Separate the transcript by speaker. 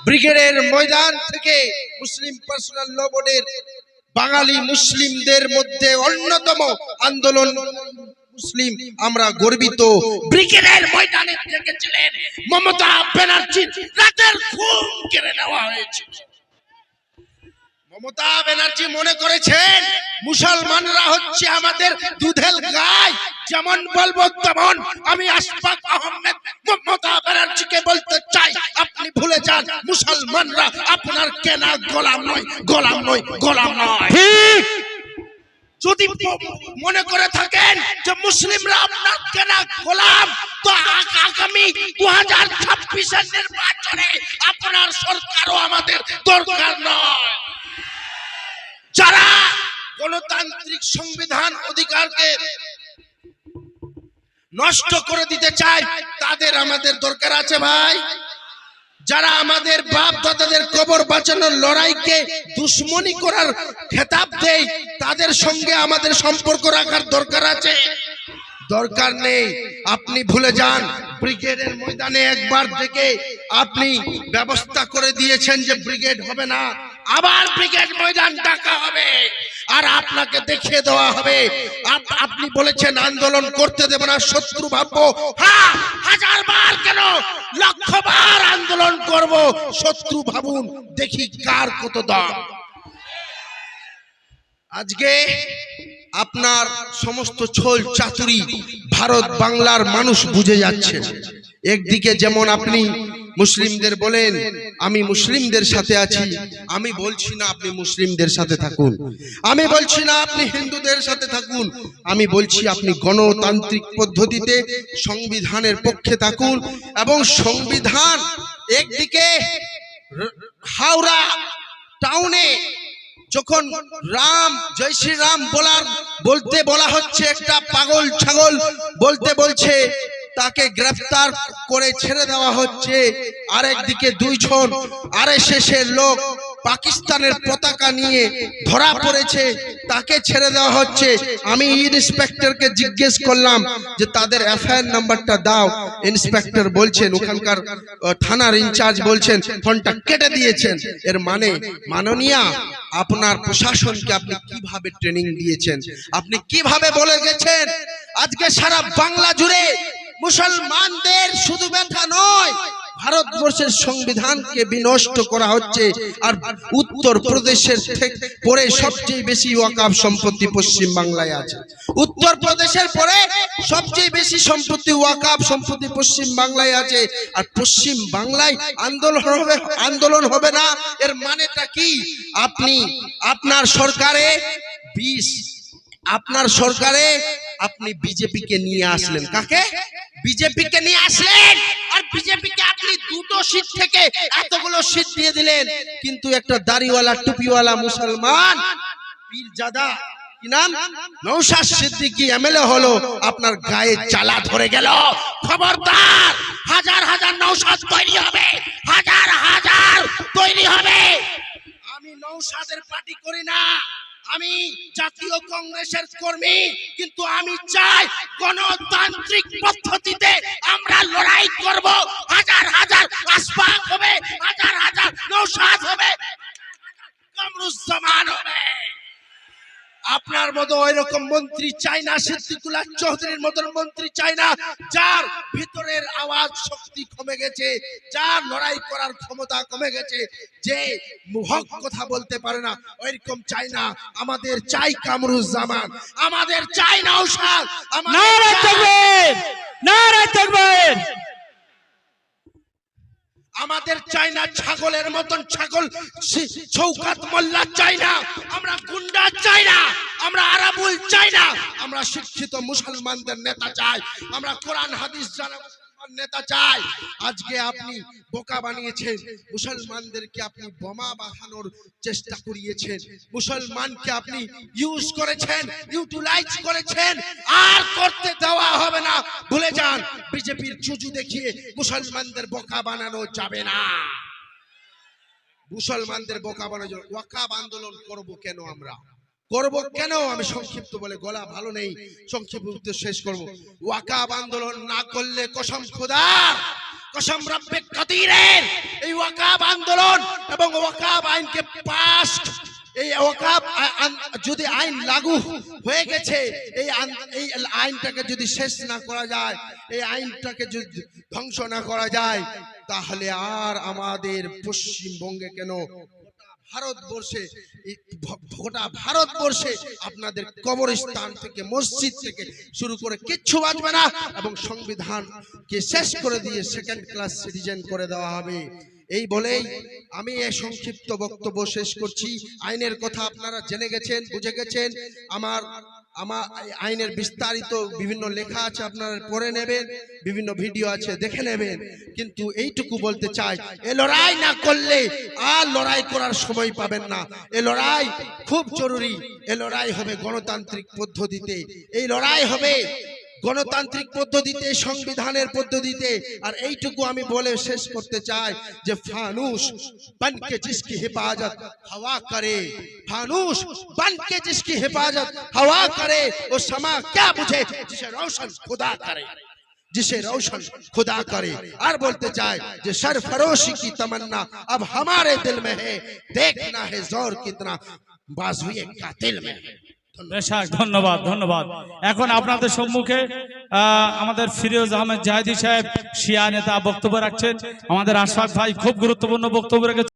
Speaker 1: ব্রিগেডের ময়দান থেকে মুসলিম পার্সোনাল ল বোর্ডের বাঙালি মুসলিমদের মধ্যে অন্যতম আন্দোলন মুসলিম আমরা গর্বিত। ব্রিগেডের ময়দানে দেখেছিলেন মমতা ব্যানার্জি রাতের ঘুম কেড়ে নেওয়া হয়েছিল। মমতা ব্যানার্জি মনে করেছেন মুসলমানরা হচ্ছে আমাদের দুধের গাই, যেমন বলবো তেমন। আমি আশফাক আহমেদ মমতা ব্যানার্জিকে বলতে চাই, আপনি ভুলে যান মুসলমানরা আপনার কেনা গোলাম নয়, গোলাম নয়, গোলাম নয়। যদি মনে করে থাকেন যে মুসলিমরা আপনার কেনা গোলাম, তো আগামী 2026 নির্বাচনে আপনার সরকারও আমাদের দরকার নয়। যারা গণতান্ত্রিক সংবিধান অধিকারকে নষ্ট করে দিতে চায় তাদের আমাদের দরকার আছে ভাই। যারা আমাদের বাপ দাদাদের কবর বাঁচানোর লড়াইকে দুশ্মনী করার খেতাব দেয় তাদের সঙ্গে আমাদের সম্পর্ক রাখার দরকার আছে? দরকার নেই। আপনি ভুলে যান ব্রিগেডের ময়দানে একবার থেকে আপনি ব্যবস্থা করে দিয়েছেন যে ব্রিগেড হবে না, আবার ব্রিগেড ময়দান ডাকা হবে আর আপনাকে দেখিয়ে দেওয়া হবে। আপনি বলেছেন আন্দোলন করতে দেব না, শত্রু ভাববো। হ্যাঁ, 1000 বার কেন, লক্ষবার আন্দোলন করব, শত্রু ভাবুন, দেখি কার কত দম। আজকে আপনার সমস্ত ছল চাতুরি ভারত বাংলার মানুষ বুঝে যাচ্ছে। একদিকে যেমন আপনি মুসলিমদের বলেন আমি মুসলিমদের সাথে আছি, আমি বলছি না আপনি মুসলিমদের সাথে থাকুন, আমি বলছি না আপনি হিন্দুদের সাথে থাকুন, আমি বলছি আপনি গণতান্ত্রিক পদ্ধতিতে সংবিধানের পক্ষে থাকুন। এবং সংবিধান একদিকে হাওড়া টাউনে যখন রাম জয় শ্রী রাম বলতে বলা হচ্ছে, একটা পাগল ছাগল বলতে বলছে, তাকে গ্রেফতার করে ছেড়ে দেওয়া হচ্ছে। আরেকদিকে 2 জন আরএসএস এর লোক পাকিস্তানের পতাকা নিয়ে ধরা পড়েছে, তাকে ছেড়ে দেওয়া হচ্ছে। আমি ইন্সপেক্টরকে জিজ্ঞেস করলাম যে তাদের এফআইআর নাম্বারটা দাও। ইন্সপেক্টর বলছেন, ওখানকার থানার ইনচার্জ বলছেন ফোনটা কেটে দিয়েছেন। এর মানে মাননীয়া আপনার প্রশাসনকে আপনি কিভাবে ট্রেনিং দিয়েছেন, আপনি কিভাবে বলে গেছেন? আজকে সারা বাংলা জুড়ে মুসলমানদের শুধু ব্যথা নয়, ভারতবর্ষের সংবিধানকে বিনষ্ট করা হচ্ছে। আর উত্তর প্রদেশের পরে সবচেয়ে বেশি ওয়াকফ সম্পত্তি পশ্চিম বাংলায় আছে। উত্তর প্রদেশের পরে সবচেয়ে বেশি সম্পত্তি ওয়াকফ সম্পত্তি পশ্চিম বাংলায় আছে। আর পশ্চিম বাংলায় আন্দোলন হবে না, এর মানেটা কি? আপনি আপনার সরকারে আপনি বিজেপিকে নিয়ে আসলেন। কাকে? বিজেপিকে নিয়ে আসলেন। আর বিজেপিকে আপনি 2টো সিট থেকে এতগুলো সিট দিয়ে দিলেন, কিন্তু একটা দাড়িওয়ালা টুপিওয়ালা মুসলমান পীরজাদা, কি নাম, নওশাদ সিদ্দিকী এমএলএ হলো, আপনার গায়ে জ্বালা ধরে গেল। খবরদার, হাজার হাজার নওশাদ তৈরি হবে, হাজার হাজার তৈরি হবে। আমি নওশাদের পার্টি করি না, আমি জাতীয় কংগ্রেসের কর্মী, কিন্তু আমি চাই গণতান্ত্রিক পদ্ধতিতে আমরা লড়াই করব। হাজার হাজার আশফাক হবে, হাজার হাজার নওশাদ হবে, কামরুজ্জামান হবে। আপনার মতো ওই রকম মন্ত্রী চাই না, সিদ্দিকুল্লাহ চৌধুরীর মতন মন্ত্রী চাই না, যার ভিতরের আওয়াজ শক্তি কমে গেছে, যার লড়াই করার ক্ষমতা কমে গেছে, যে হক কথা বলতে পারে না, ওইরকম চাই না। আমাদের চাই কামরুজ্জামান, আমাদের চাই নওশাদ,
Speaker 2: নারে তাকবীর, নারে তাকবীর।
Speaker 1: আমাদের চাই না ছাগলের মতন ছাগল শওকত মোল্লা চাই না, আমরা গুন্ডা চাই না, আমরা আরাবুল চাই না, আমরা শিক্ষিত মুসলমানদের নেতা চাই, আমরা কোরআন হাদিস জানা নেতা চাই। আজকে আপনি বোকা বানিয়েছেন মুসলমানদেরকে, আপনি বোমা বাঁধানোর চেষ্টা করিয়েছেন, মুসলমানকে আপনি ইউজ করেছেন, ইউটিলাইজ করেছেন, আর করতে দেওয়া হবে না। ভুলে যান, বিজেপির চুজু দেখিয়ে মুসলমানদের বোকা বানানো যাবে না। মুসলমানদের বোকা বানানো যাবে। ওয়াকফ আন্দোলন করব কেন? আমরা করব কেন? আমি সংক্ষিপ্ত বলে গলা ভালো নেই, সংক্ষিপ্ত শেষ করব। ওয়াকাব আন্দোলন না করলে কসম খোদার, কসম রব্বে কাদিরের, এই ওয়াকাব আন্দোলন এবং ওয়াকাব আইনকে পাস, এই ওয়াকাব যদি আইন লাগু হয়ে গেছে, এই আইনটাকে যদি শেষ না করা যায়, এই আইনটাকে যদি ধ্বংস না করা যায়, তাহলে আর আমাদের পশ্চিমবঙ্গে কেন ভারতবর্ষে, গোটা ভারতবর্ষে আপনাদের কবরস্থান থেকে মসজিদ থেকে শুরু করে কিচ্ছু বাঁচবে না এবং সংবিধানকে শেষ করে দিয়ে সেকেন্ড ক্লাস সিটিজেন করে দেওয়া হবে। এই বলেই আমি এই সংক্ষিপ্ত বক্তব্য শেষ করছি। আইনের কথা আপনারা জেনে গেছেন, বুঝে গেছেন। আমার আইনের বিস্তারিত বিভিন্ন লেখা আছে, আপনারা পড়ে নেবেন, বিভিন্ন ভিডিও আছে দেখে নেবেন। কিন্তু এইটুকু বলতে চাই, এ লড়াই না করলে আর লড়াই করার সময় পাবেন না। এ লড়াই খুব জরুরি। এ লড়াই হবে গণতান্ত্রিক পদ্ধতিতে, এই লড়াই হবে গণতান্ত্রিক পদ্ধতিতে, সংবিধানের পদ্ধতিতে। আর এইটুকু আমি বলে শেষ করতে চাই যে ফানুস बनके जिसकी हिफाजत हवा करे, फानूस बनके जिसकी हिफाजत हवा करे, वो समा क्या बुझे जिसे रोशन खुदा करे, जिसे रोशन खुदा करे। और बोलते चाहे जो सरफरोशी की तमन्ना अब हमारे दिल में है, देखना है जोर कितना बाजुए कातिल में है।
Speaker 2: বেশাক, ধন্যবাদ ধন্যবাদ। এখন আপনাদের সম্মুখে আমাদের ফিরোজ আহমেদ জাহেদি সাহেব শিয়া নেতা বক্তব্য রাখছেন। আমাদের আশফাক ভাই খুব গুরুত্বপূর্ণ বক্তব্য রেখেছেন।